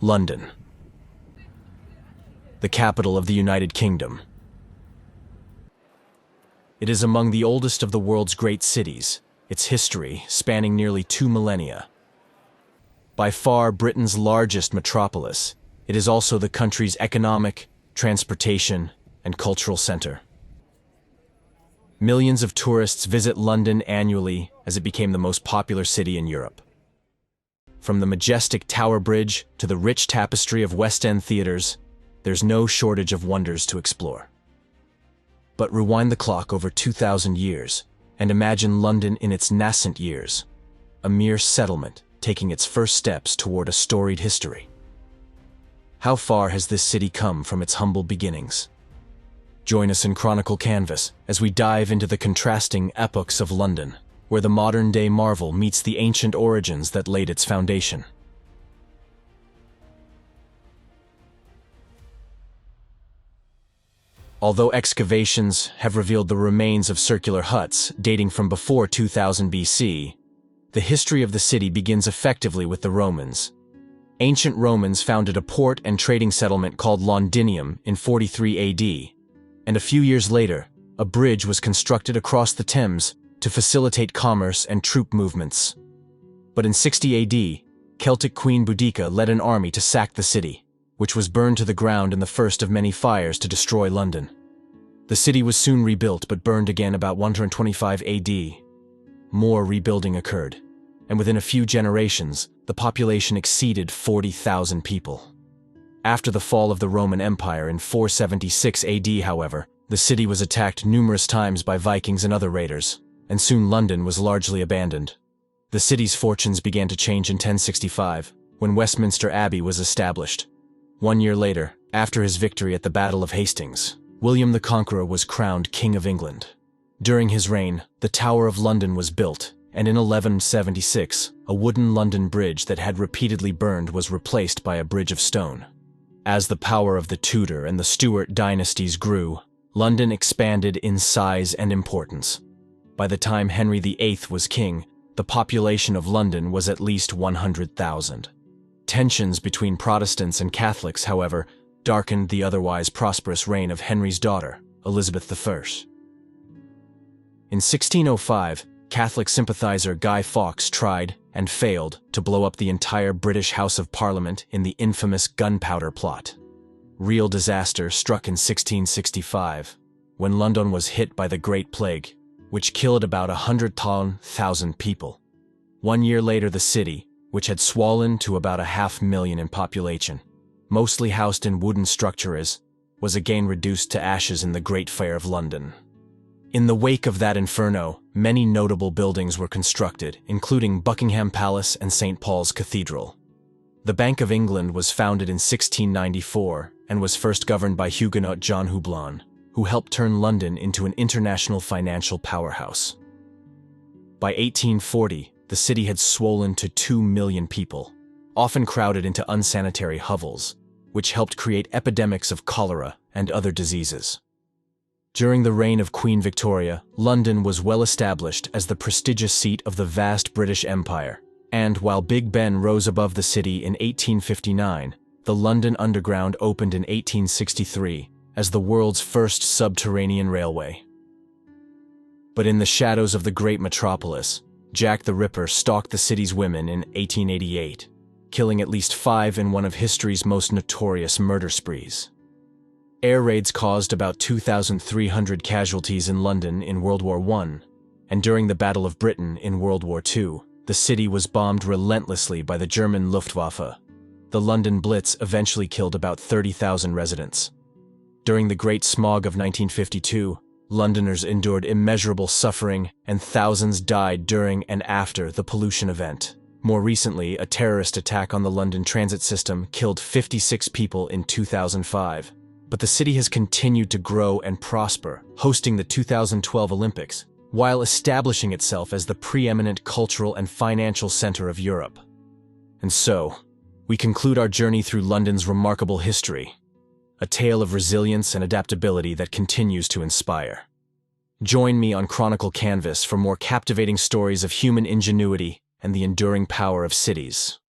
London, the capital of the United Kingdom. It is among the oldest of the world's great cities, its history spanning nearly 2 millennia. By far Britain's largest metropolis, it is also the country's economic, transportation, and cultural center. Millions of tourists visit London annually as it became the most popular city in Europe. From the majestic Tower Bridge to the rich tapestry of West End theaters, there's no shortage of wonders to explore. But rewind the clock over 2,000 years and imagine London in its nascent years, a mere settlement taking its first steps toward a storied history. How far has this city come from its humble beginnings? Join us in Chronicle Canvas as we dive into the contrasting epochs of London, where the modern-day marvel meets the ancient origins that laid its foundation. Although excavations have revealed the remains of circular huts dating from before 2000 BC, the history of the city begins effectively with the Romans. Ancient Romans founded a port and trading settlement called Londinium in 43 AD, and a few years later, a bridge was constructed across the Thames to facilitate commerce and troop movements. But in 60 AD, Celtic Queen Boudica led an army to sack the city, which was burned to the ground in the first of many fires to destroy London. The city was soon rebuilt but burned again about 125 AD. More rebuilding occurred, and within a few generations, the population exceeded 40,000 people. After the fall of the Roman Empire in 476 AD, however, the city was attacked numerous times by Vikings and other raiders, and soon London was largely abandoned. The city's fortunes began to change in 1065, when Westminster Abbey was established. 1 year later, after his victory at the Battle of Hastings, William the Conqueror was crowned King of England. During his reign, the Tower of London was built, and in 1176, a wooden London bridge that had repeatedly burned was replaced by a bridge of stone. As the power of the Tudor and the Stuart dynasties grew, London expanded in size and importance. By the time Henry VIII was king, the population of London was at least 100,000. Tensions between Protestants and Catholics, however, darkened the otherwise prosperous reign of Henry's daughter, Elizabeth I. In 1605, Catholic sympathizer Guy Fawkes tried, and failed, to blow up the entire British House of Parliament in the infamous Gunpowder Plot. Real disaster struck in 1665, when London was hit by the Great Plague, which killed about 100,000 people. 1 year later, the city, which had swollen to about 500,000 in population, mostly housed in wooden structures, was again reduced to ashes in the Great Fire of London. In the wake of that inferno, many notable buildings were constructed, including Buckingham Palace and St. Paul's Cathedral. The Bank of England was founded in 1694 and was first governed by Huguenot John Houblon, who helped turn London into an international financial powerhouse. By 1840, the city had swollen to 2 million people, often crowded into unsanitary hovels, which helped create epidemics of cholera and other diseases. During the reign of Queen Victoria, London was well established as the prestigious seat of the vast British Empire, and while Big Ben rose above the city in 1859, the London Underground opened in 1863 as the world's first subterranean railway. But in the shadows of the great metropolis, Jack the Ripper stalked the city's women in 1888, killing at least 5 in one of history's most notorious murder sprees. Air raids caused about 2,300 casualties in London in World War I, and during the Battle of Britain in World War II, the city was bombed relentlessly by the German Luftwaffe. The London Blitz eventually killed about 30,000 residents. During the Great Smog of 1952, Londoners endured immeasurable suffering, and thousands died during and after the pollution event. More recently, a terrorist attack on the London transit system killed 56 people in 2005. But the city has continued to grow and prosper, hosting the 2012 Olympics, while establishing itself as the preeminent cultural and financial center of Europe. And so, we conclude our journey through London's remarkable history, a tale of resilience and adaptability that continues to inspire. Join me on Chronicle Canvas for more captivating stories of human ingenuity and the enduring power of cities.